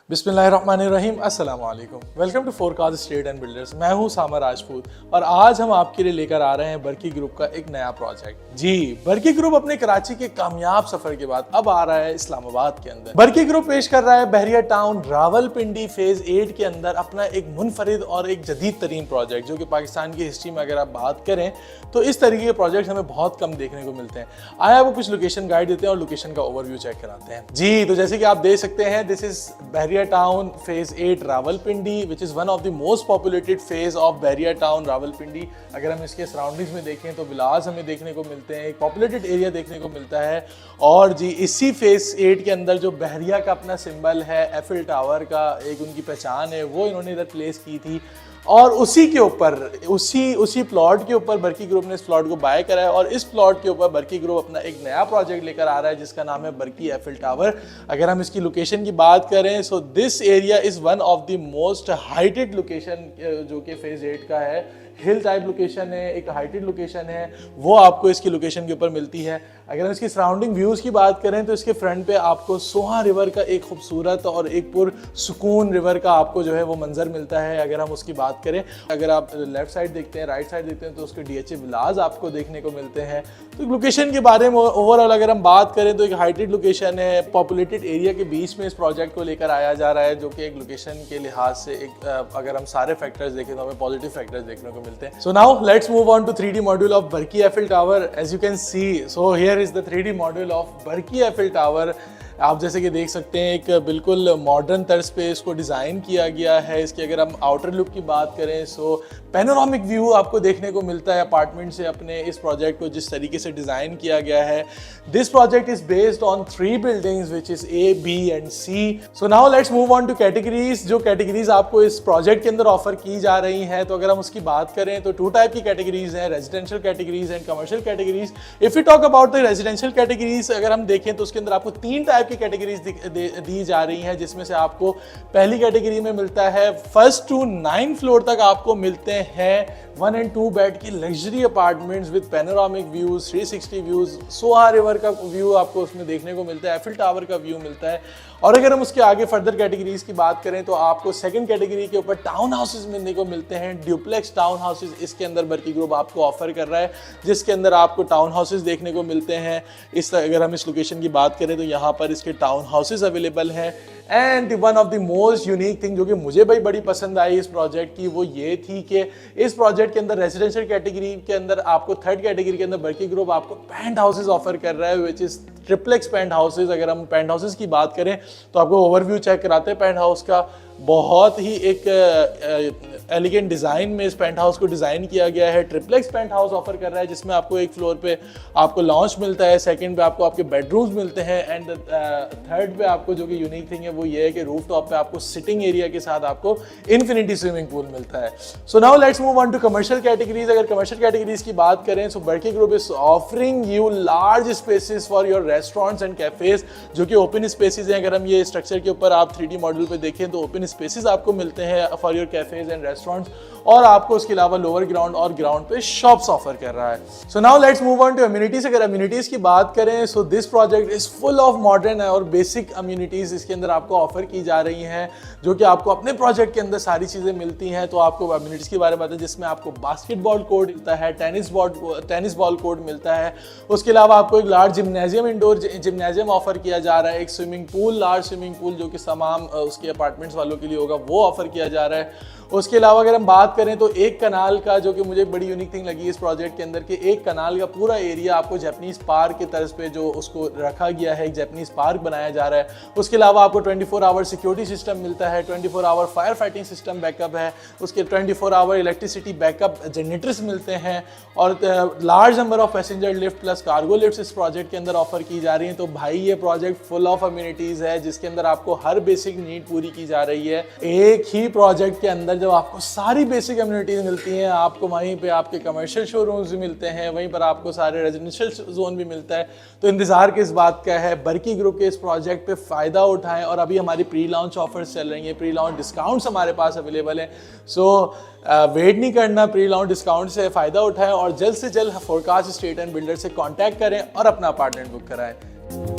बिस्मिल्लाहिर्रहमानिर्रहीम, अस्सलाम वालेकुम। Welcome to forecast state and builders. मैं हूं सामा राजपूत और आज हम आपके लिए लेकर आ रहे हैं बर्की ग्रुप का एक नया प्रोजेक्ट। जी, बर्की ग्रुप अपने कराची के कामयाब सफर के बाद अब आ रहा है इस्लामाबाद के अंदर। बर्की ग्रुप पेश कर रहा है बहरिया टाउन रावलपिंडी फेज 8 के अंदर अपना एक मुनफरिद और एक जदीद तरीन प्रोजेक्ट, जो कि पाकिस्तान की हिस्ट्री में अगर आप बात करें तो इस तरीके के प्रोजेक्ट हमें बहुत कम देखने को मिलते हैं। आया वो कुछ लोकेशन गाइड देते हैं और लोकेशन का ओवरव्यू चेक कराते हैं। जी, तो जैसे कि आप देख सकते हैं, this is Bahria town phase 8 Rawalpindi, which is one of the most populated phase of Bahria town Rawalpindi. अगर हम इसके सराउंडिंग्स में देखें तो विलास हमें देखने को मिलते हैं, एक पॉपुलेटेड एरिया देखने को मिलता है। और जी, इसी फेज 8 के अंदर जो बहरिया का अपना सिंबल है, एफिल टावर का एक उनकी पहचान है, वो इन्होंने इधर प्लेस की थी। और उसी के ऊपर उसी प्लॉट के ऊपर बर्की ग्रुप ने इस प्लॉट को बाय करा है और इस प्लॉट के ऊपर बर्की ग्रुप अपना एक नया प्रोजेक्ट लेकर आ रहा है जिसका नाम है बर्की एफिल टावर। अगर हम इसकी लोकेशन की बात करें, so this area is one of the most heighted location जो कि फेज 8 का है। हिल टाइप लोकेशन है, एक हाइटेड लोकेशन है, वो आपको इसकी लोकेशन के ऊपर मिलती है। अगर हम इसकी सराउंडिंग व्यूज़ की बात करें तो इसके फ्रंट पे आपको सोहा रिवर का एक खूबसूरत और एक पुरसुकून रिवर का आपको जो है वो मंजर मिलता है। अगर हम उसकी बात करें, अगर आप लेफ्ट साइड देखते हैं, राइट साइड देखते हैं, तो उसके DHA विलाज आपको देखने को मिलते हैं। तो लोकेशन के बारे में ओवरऑल अगर हम बात करें तो एक हाइटेड लोकेशन है, पॉपुलेटेड एरिया के बीच में इस प्रोजेक्ट को लेकर आया जा रहा है, जो कि एक लोकेशन के लिहाज से एक अगर हम सारे फैक्टर्स देखें तो हमें पॉजिटिव फैक्टर्स देखने को मिलते हैं। So now let's move on to 3D module of Barki Eiffel Tower. As you can see, so here is the 3D module of Barki Eiffel Tower. आप जैसे कि देख सकते हैं, एक बिल्कुल मॉडर्न तर्ज पे इसको डिज़ाइन किया गया है। इसकी अगर हम आउटर लुक की बात करें, सो पैनोरामिक व्यू आपको देखने को मिलता है अपार्टमेंट से। अपने इस प्रोजेक्ट को जिस तरीके से डिज़ाइन किया गया है, this project is based on 3 buildings which is A, B and C. So now let's move on two categories. जो कैटेगरीज आपको इस प्रोजेक्ट के अंदर ऑफर की जा रही हैं, तो अगर हम उसकी बात करें तो 2 टाइप की कैटेगरीज हैं, residential categories and commercial categories. If you talk about the residential categories, अगर हम देखें तो उसके अंदर आपको 3 टाइप की कैटेगरीज दी जा रही हैं, जिसमें से आपको पहली कैटेगरी में मिलता है 1st to 9th फ्लोर तक आपको मिलते हैं 1 and 2 बेड की luxury apartments with panoramic views, 360 views, Soha river का व्यू आपको उसमें देखने को मिलता है, एफिल टावर का व्यू मिलता है। और अगर हम उसके आगे फर्दर कैटेगरीज की बात करें तो आपको सेकंड कैटेगरी के ऊपर टाउन हाउसेज मिलने को मिलते हैं, ड्यूप्लेक्स टाउन हाउसेज इसके अंदर बर्की ग्रुप आपको ऑफर कर रहा है, जिसके अंदर आपको टाउन हाउसेज देखने को मिलते हैं। अगर हम इस लोकेशन की बात करें तो यहाँ पर इसके टाउन हाउसेज अवेलेबल हैं। And one of the most unique thing जो कि मुझे भाई बड़ी पसंद आई इस प्रोजेक्ट की, वो ये थी कि इस प्रोजेक्ट के अंदर रेजिडेंशियल कैटेगरी के अंदर आपको 3rd कैटेगरी के अंदर बर्की ग्रुप आपको पेंट हाउसेज ऑफर कर रहा है, which is triplex penthouses. अगर हम पेंट हाउसेज की बात करें तो आपको ओवरव्यू चेक कराते हैं पेंट हाउस का। बहुत ही एक एलिगेंट डिज़ाइन में इस पेंट हाउस को डिज़ाइन किया गया है। ट्रिप्लेक्स पेंट हाउस ऑफर कर रहा है, जिसमें आपको एक फ्लोर पे आपको लॉन्च मिलता है, सेकंड पे आपको आपके बेडरूम्स मिलते हैं, एंड थर्ड पे आपको जो कि यूनिक थिंग है वो ये है कि रूफ टॉप पे आपको सिटिंग एरिया के साथ आपको इन्फिनिटी स्विमिंग पूल मिलता है। So now let's move on to commercial categories. अगर कमर्शियल कैटेगरीज की बात करें, so Berkey group is offering you large spaces for your restaurants and cafes, जो कि ओपन स्पेसेस हैं। अगर हम ये स्ट्रक्चर के ऊपर आप 3D मॉड्यूल पे देखें तो ओपन स्पेसेस आपको मिलते हैं for your cafes and restaurants, और आपको उसके अलावा लोअर ग्राउंड और ग्राउंड पे शॉप्स ऑफर कर रहा है। So now let's move on to amenities. अगर अम्यूनिटीज की बात करें, so this project is full of modern और बेसिक अम्यूनिटीज इसके अंदर आपको ऑफर की जा रही हैं, जो कि आपको अपने प्रोजेक्ट के अंदर सारी चीजें मिलती हैं। तो आपको अम्यूनिटीज के बारे में बताएं, जिसमें आपको बास्केटबॉल कोर्ट मिलता है, टेनिस बॉल कोर्ट मिलता है, उसके अलावा आपको एक large gymnasium, indoor gymnasium offer किया जा रहा है, एक swimming pool, large swimming pool जो कि तमाम उसके अपार्टमेंट्स वालों के लिए होगा, वो ऑफर किया जा रहा है। उसके अलावा अगर हम बात करें तो एक कनाल का, जो कि मुझे बड़ी यूनिक थिंग लगी इस प्रोजेक्ट के अंदर, कि एक कनाल का पूरा एरिया आपको जैपनीज पार्क के तर्ज पे जो उसको रखा गया है, एक जैपनीज पार्क बनाया जा रहा है। उसके अलावा आपको 24 आवर सिक्योरिटी सिस्टम मिलता है, 24 hour fire fighting system backup है, उसके 24 आवर इलेक्ट्रिसिटी बैकअप जनरेटर्स मिलते हैं, और large number of passenger lift plus cargo lift इस प्रोजेक्ट के अंदर ऑफर की जा रही हैं। तो भाई ये प्रोजेक्ट फुल ऑफ अम्यूनिटीज है, जिसके अंदर आपको हर बेसिक नीड पूरी की जा रही है। एक ही प्रोजेक्ट के अंदर जब आपको सारी बेसिक कम्युनिटीज मिलती हैं, आपको वहीं पे आपके कमर्शियल शोरूम्स भी मिलते हैं, वहीं पर आपको सारे रेजिडेंशियल जोन भी मिलता है, तो इंतजार किस बात का है। बर्की ग्रुप के इस प्रोजेक्ट पे फ़ायदा उठाएं। और अभी हमारी प्री लॉन्च ऑफर्स चल रही हैं, प्री लॉन्च डिस्काउंट्स हमारे पास अवेलेबल हैं। सो वेट नहीं करना, प्री लॉन्च डिस्काउंट से फ़ायदा उठाएं और जल्द से जल्द फोरकास्ट स्टेट एंड बिल्डर से कॉन्टैक्ट करें और अपना अपार्टमेंट बुक कराएं।